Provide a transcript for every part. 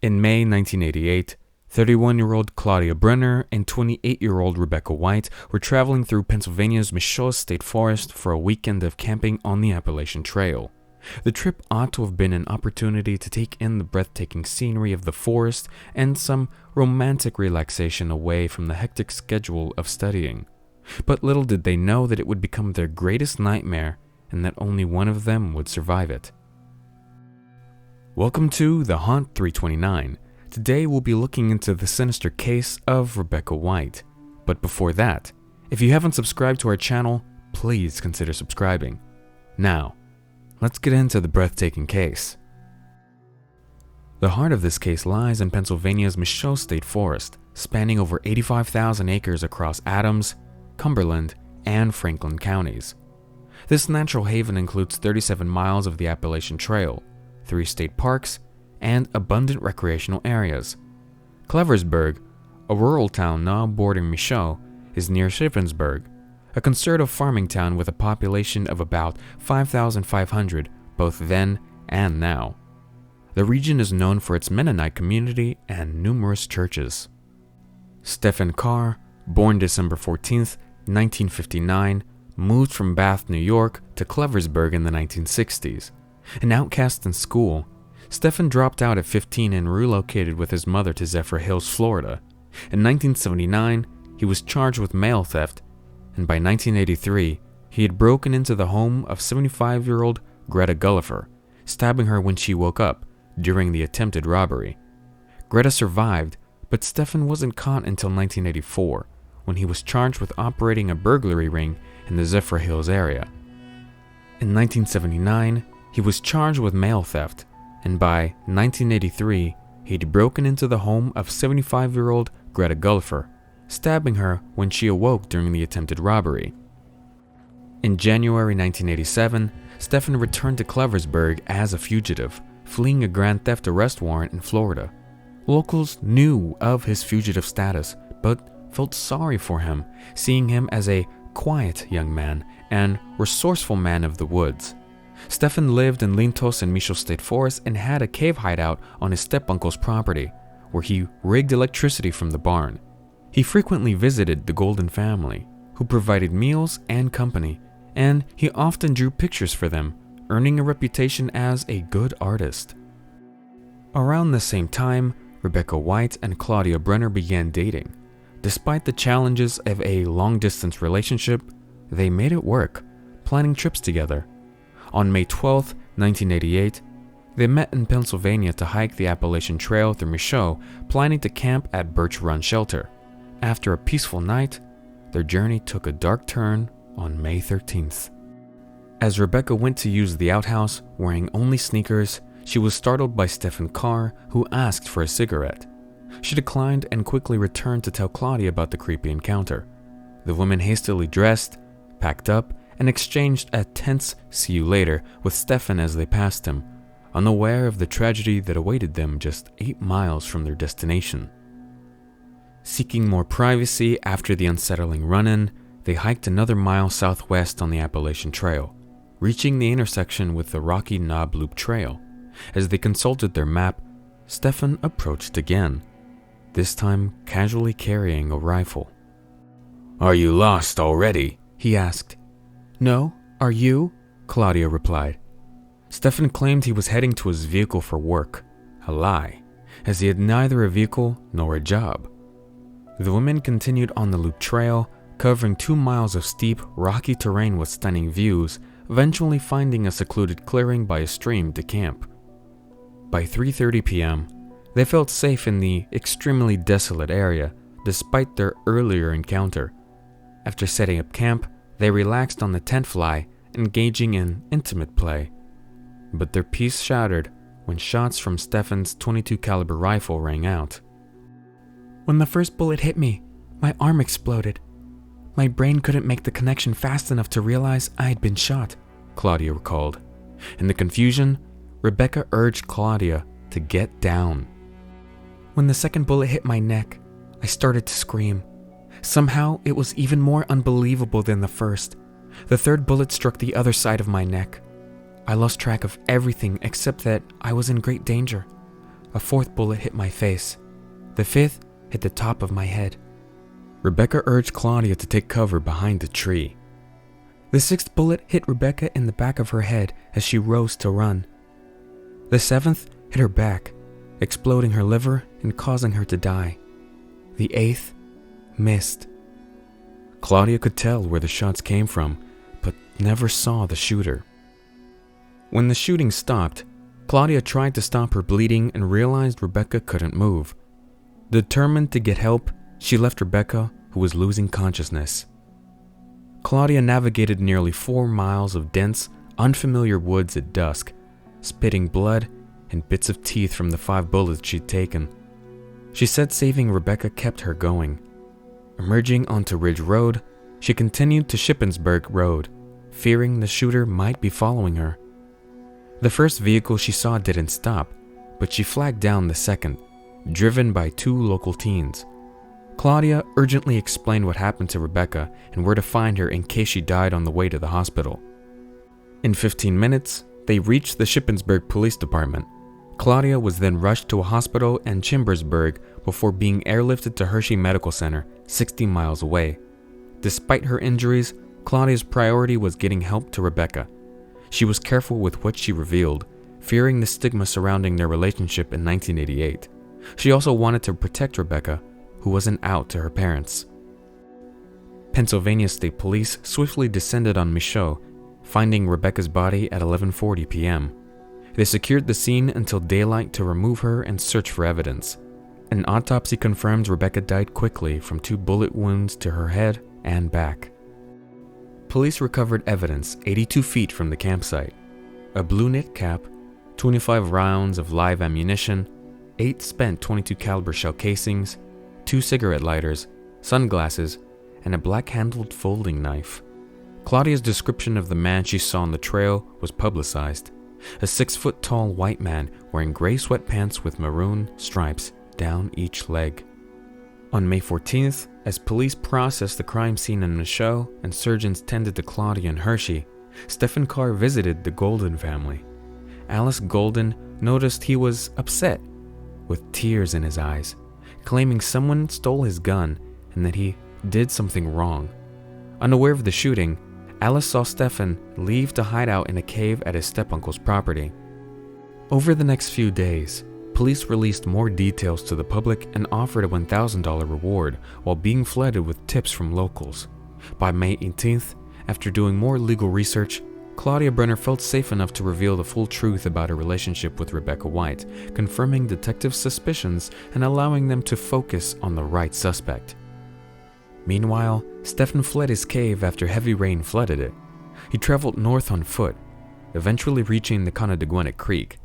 In May 1988, 31-year-old Claudia Brenner and 28-year-old Rebecca Wight were traveling through Pennsylvania's Michoud State Forest for a weekend of camping on the Appalachian Trail. The trip ought to have been an opportunity to take in the breathtaking scenery of the forest and some romantic relaxation away from the hectic schedule of studying. But little did they know that it would become their greatest nightmare and that only one of them would survive it. Welcome to The Haunt 329. Today we'll be looking into the sinister case of Rebecca Wight. But before that, if you haven't subscribed to our channel, please consider subscribing. Now, let's get into the breathtaking case. The heart of this case lies in Pennsylvania's Michoud State Forest, spanning over 85,000 acres across Adams, Cumberland, and Franklin counties. This natural haven includes 37 miles of the Appalachian Trail, 3 state parks, and abundant recreational areas. Cleversburg, a rural town now bordering Michoud, is near Shippensburg, a conservative farming town with a population of about 5,500 both then and now. The region is known for its Mennonite community and numerous churches. Stephen Carr, born December 14, 1959, moved from Bath, New York to Cleversburg in the 1960s. An outcast in school, Stephen dropped out at 15 and relocated with his mother to Zephyr Hills, Florida. In 1979, he was charged with mail theft, and by 1983, he had broken into the home of 75-year-old Greta Gullifer, stabbing her when she woke up during the attempted robbery. Greta survived, but Stephen wasn't caught until 1984, when he was charged with operating a burglary ring in the Zephyr Hills area. In 1979, he was charged with mail theft, and by 1983, he'd broken into the home of 75-year-old Greta Gullifer, stabbing her when she awoke during the attempted robbery. In January 1987, Stephen returned to Cleversburg as a fugitive, fleeing a grand theft arrest warrant in Florida. Locals knew of his fugitive status, but felt sorry for him, seeing him as a quiet young man and resourceful man of the woods. Stephen lived in Lintos in Michoud State Forest and had a cave hideout on his step-uncle's property, where he rigged electricity from the barn. He frequently visited the Golden family, who provided meals and company, and he often drew pictures for them, earning a reputation as a good artist. Around the same time, Rebecca Wight and Claudia Brenner began dating. Despite the challenges of a long-distance relationship, they made it work, planning trips together. On May 12, 1988, they met in Pennsylvania to hike the Appalachian Trail through Michoud, planning to camp at Birch Run Shelter. After a peaceful night, their journey took a dark turn on May 13th. As Rebecca went to use the outhouse, wearing only sneakers, she was startled by Stephen Carr, who asked for a cigarette. She declined and quickly returned to tell Claudia about the creepy encounter. The woman hastily dressed, packed up, and exchanged a tense "see you later" with Stephen as they passed him, unaware of the tragedy that awaited them just 8 miles from their destination. Seeking more privacy after the unsettling run-in, they hiked another mile southwest on the Appalachian Trail, reaching the intersection with the Rocky Knob Loop Trail. As they consulted their map, Stephen approached again, this time casually carrying a rifle. "Are you lost already?" he asked. "No, are you?" Claudia replied. Stephen claimed he was heading to his vehicle for work, a lie, as he had neither a vehicle nor a job. The women continued on the loop trail, covering 2 miles of steep, rocky terrain with stunning views, eventually finding a secluded clearing by a stream to camp. By 3:30 p.m., they felt safe in the extremely desolate area, despite their earlier encounter. After setting up camp, they relaxed on the tent fly, engaging in intimate play. But their peace shattered when shots from Stephen's .22 caliber rifle rang out. "When the first bullet hit me, my arm exploded. My brain couldn't make the connection fast enough to realize I had been shot," Claudia recalled. In the confusion, Rebecca urged Claudia to get down. "When the second bullet hit my neck, I started to scream. Somehow, it was even more unbelievable than the first. The third bullet struck the other side of my neck. I lost track of everything except that I was in great danger. A fourth bullet hit my face. The fifth hit the top of my head. Rebecca urged Claudia to take cover behind a tree. The sixth bullet hit Rebecca in the back of her head as she rose to run. The seventh hit her back, exploding her liver and causing her to die. The eighth missed. Claudia could tell where the shots came from, but never saw the shooter. When the shooting stopped, Claudia tried to stop her bleeding and realized Rebecca couldn't move. Determined to get help, she left Rebecca, who was losing consciousness. Claudia navigated nearly 4 miles of dense, unfamiliar woods at dusk, spitting blood and bits of teeth from the 5 bullets she'd taken. She said saving Rebecca kept her going. Emerging onto Ridge Road, she continued to Shippensburg Road, fearing the shooter might be following her. The first vehicle she saw didn't stop, but she flagged down the second, driven by 2 local teens. Claudia urgently explained what happened to Rebecca and where to find her in case she died on the way to the hospital. In 15 minutes, they reached the Shippensburg Police Department. Claudia was then rushed to a hospital in Chambersburg before being airlifted to Hershey Medical Center, 60 miles away. Despite her injuries, Claudia's priority was getting help to Rebecca. She was careful with what she revealed, fearing the stigma surrounding their relationship in 1988. She also wanted to protect Rebecca, who wasn't out to her parents. Pennsylvania State Police swiftly descended on Michaud, finding Rebecca's body at 11:40 p.m. They secured the scene until daylight to remove her and search for evidence. An autopsy confirmed Rebecca died quickly from 2 bullet wounds to her head and back. Police recovered evidence 82 feet from the campsite: a blue knit cap, 25 rounds of live ammunition, 8 spent .22 caliber shell casings, 2 cigarette lighters, sunglasses, and a black-handled folding knife. Claudia's description of the man she saw on the trail was publicized: a 6-foot-tall white man wearing gray sweatpants with maroon stripes down each leg. On May 14th, as police processed the crime scene in Michaud and surgeons tended to Claudia and Hershey, Stephen Carr visited the Golden family. Alice Golden noticed he was upset, with tears in his eyes, claiming someone stole his gun and that he did something wrong. Unaware of the shooting, Alice saw Stephen leave to hide out in a cave at his stepuncle's property. Over the next few days, police released more details to the public and offered a $1,000 reward while being flooded with tips from locals. By May 18th, after doing more legal research, Claudia Brenner felt safe enough to reveal the full truth about her relationship with Rebecca Wight, confirming detectives' suspicions and allowing them to focus on the right suspect. Meanwhile, Stephen fled his cave after heavy rain flooded it. He traveled north on foot, eventually reaching the Connedaguanet Creek.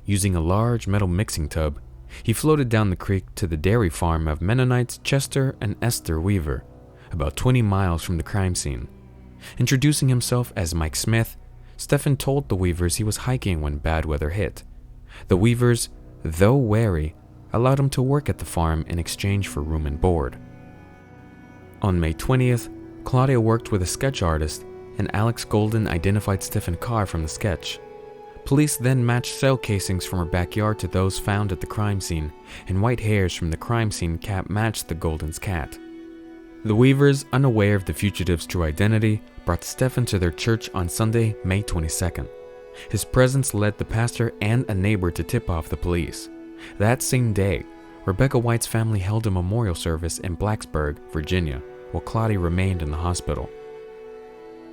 Using a large metal mixing tub, he floated down the creek to the dairy farm of Mennonites Chester and Esther Weaver, about 20 miles from the crime scene. Introducing himself as Mike Smith, Stephen told the Weavers he was hiking when bad weather hit. The Weavers, though wary, allowed him to work at the farm in exchange for room and board. On May 20th, Claudia worked with a sketch artist, and Alex Golden identified Stephen Carr from the sketch. Police then matched shell casings from her backyard to those found at the crime scene, and white hairs from the crime scene cap matched the Golden's cat. The Weavers, unaware of the fugitive's true identity, brought Stephen to their church on Sunday, May 22nd. His presence led the pastor and a neighbor to tip off the police. That same day, Rebecca Wight's family held a memorial service in Blacksburg, Virginia, while Claudia remained in the hospital.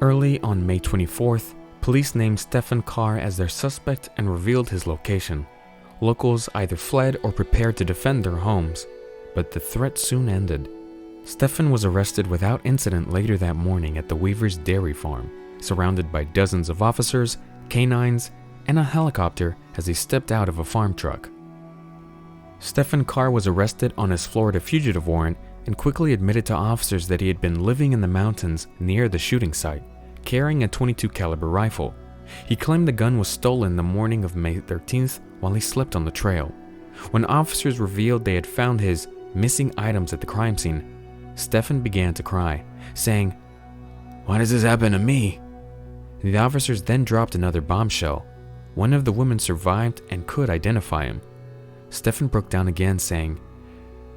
Early on May 24th, police named Stephen Carr as their suspect and revealed his location. Locals either fled or prepared to defend their homes, but the threat soon ended. Stephen was arrested without incident later that morning at the Weavers' dairy farm, surrounded by dozens of officers, canines, and a helicopter as he stepped out of a farm truck. Stephen Carr was arrested on his Florida fugitive warrant and quickly admitted to officers that he had been living in the mountains near the shooting site, carrying a .22 caliber rifle. He claimed the gun was stolen the morning of May 13th while he slept on the trail. When officers revealed they had found his missing items at the crime scene, Stephen began to cry, saying, "Why does this happen to me?" The officers then dropped another bombshell. One of the women survived and could identify him. Stephen broke down again, saying,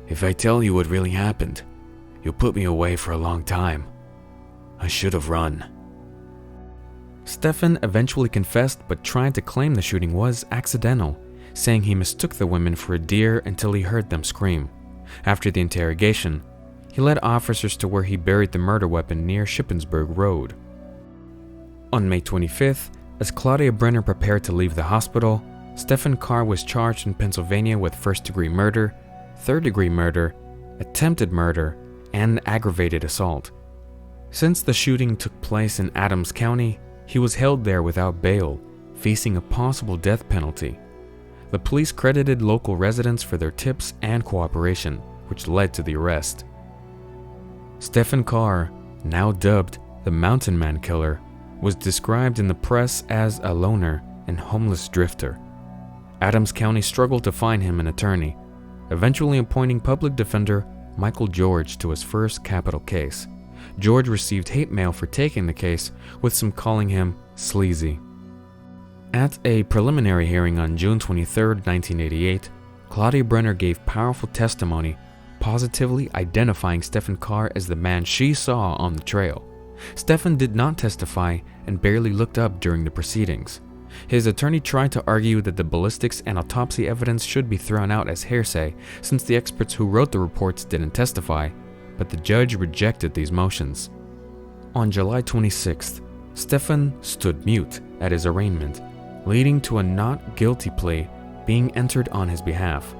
"If I tell you what really happened, you'll put me away for a long time. I should have run." Stephen eventually confessed, but tried to claim the shooting was accidental, saying he mistook the women for a deer until he heard them scream. After the interrogation, he led officers to where he buried the murder weapon near Shippensburg Road. On May 25th, as Claudia Brenner prepared to leave the hospital, Stephen Carr was charged in Pennsylvania with first-degree murder, third-degree murder, attempted murder, and aggravated assault. Since the shooting took place in Adams County, he was held there without bail, facing a possible death penalty. The police credited local residents for their tips and cooperation, which led to the arrest. Stephen Carr, now dubbed the Mountain Man Killer, was described in the press as a loner and homeless drifter. Adams County struggled to find him an attorney, eventually appointing public defender Michael George to his first capital case. George received hate mail for taking the case, with some calling him sleazy. At a preliminary hearing on June 23, 1988, Claudia Brenner gave powerful testimony, positively identifying Stephen Carr as the man she saw on the trail. Stephen did not testify and barely looked up during the proceedings. His attorney tried to argue that the ballistics and autopsy evidence should be thrown out as hearsay, since the experts who wrote the reports didn't testify, but the judge rejected these motions. On July 26th, Stephen stood mute at his arraignment, leading to a not guilty plea being entered on his behalf.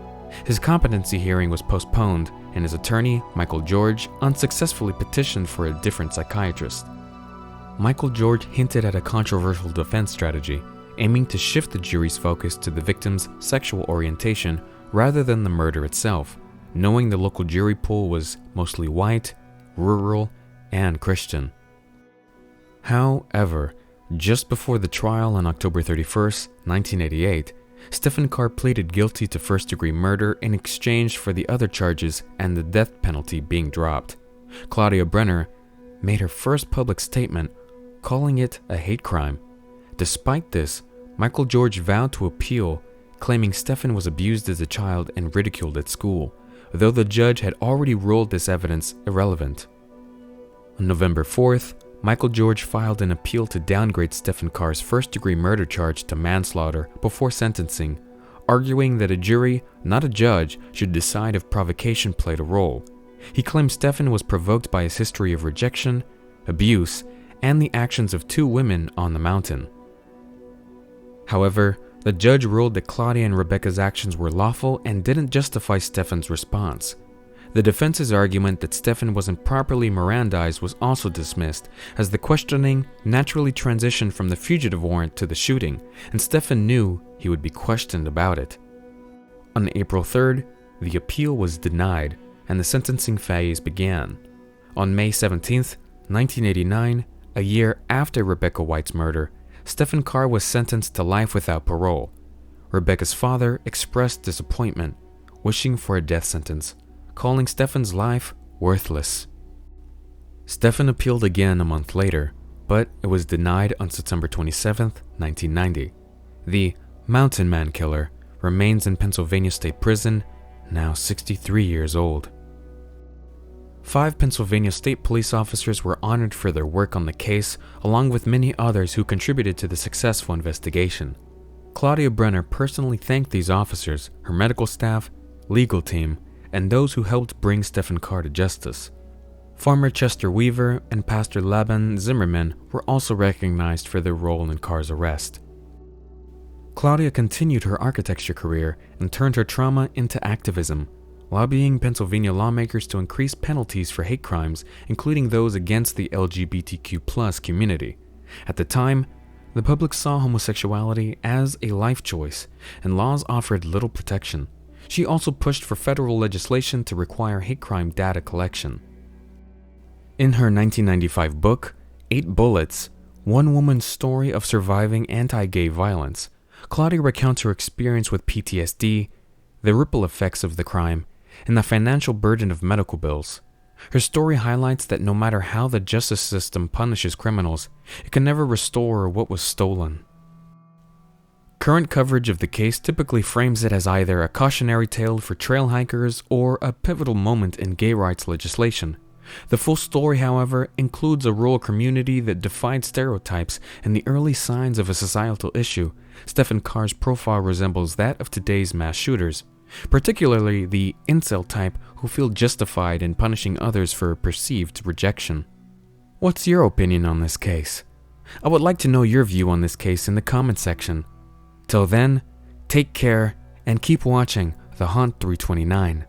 His competency hearing was postponed, and his attorney, Michael George, unsuccessfully petitioned for a different psychiatrist. Michael George hinted at a controversial defense strategy, aiming to shift the jury's focus to the victim's sexual orientation rather than the murder itself, knowing the local jury pool was mostly white, rural, and Christian. However, just before the trial on October 31st, 1988, Stephen Carr pleaded guilty to first-degree murder in exchange for the other charges and the death penalty being dropped. Claudia Brenner made her first public statement, calling it a hate crime. Despite this, Michael George vowed to appeal, claiming Stephen was abused as a child and ridiculed at school, though the judge had already ruled this evidence irrelevant. On November 4th, Michael George filed an appeal to downgrade Stephen Carr's first-degree murder charge to manslaughter before sentencing, arguing that a jury, not a judge, should decide if provocation played a role. He claimed Stephen was provoked by his history of rejection, abuse, and the actions of two women on the mountain. However, the judge ruled that Claudia and Rebecca's actions were lawful and didn't justify Stephen's response. The defense's argument that Stephen wasn't properly Mirandized was also dismissed, as the questioning naturally transitioned from the fugitive warrant to the shooting, and Stephen knew he would be questioned about it. On April 3rd, the appeal was denied, and the sentencing phase began. On May 17th, 1989, a year after Rebecca Wight's murder, Stephen Carr was sentenced to life without parole. Rebecca's father expressed disappointment, wishing for a death sentence, calling Stephen's life worthless. Stephen appealed again a month later, but it was denied on September 27, 1990. The Mountain Man Killer remains in Pennsylvania State Prison, now 63 years old. 5 Pennsylvania State police officers were honored for their work on the case, along with many others who contributed to the successful investigation. Claudia Brenner personally thanked these officers, her medical staff, legal team, and those who helped bring Stephen Carr to justice. Farmer Chester Weaver and Pastor Laban Zimmerman were also recognized for their role in Carr's arrest. Claudia continued her architecture career and turned her trauma into activism, lobbying Pennsylvania lawmakers to increase penalties for hate crimes, including those against the LGBTQ+ community. At the time, the public saw homosexuality as a life choice, and laws offered little protection. She also pushed for federal legislation to require hate crime data collection. In her 1995 book, 8 Bullets, One Woman's Story of Surviving Anti-Gay Violence, Claudia recounts her experience with PTSD, the ripple effects of the crime, and the financial burden of medical bills. Her story highlights that no matter how the justice system punishes criminals, it can never restore what was stolen. Current coverage of the case typically frames it as either a cautionary tale for trail hikers or a pivotal moment in gay rights legislation. The full story, however, includes a rural community that defied stereotypes and the early signs of a societal issue. Stephen Carr's profile resembles that of today's mass shooters, particularly the incel type who feel justified in punishing others for perceived rejection. What's your opinion on this case? I would like to know your view on this case in the comment section. Till then, take care and keep watching The Haunt 329.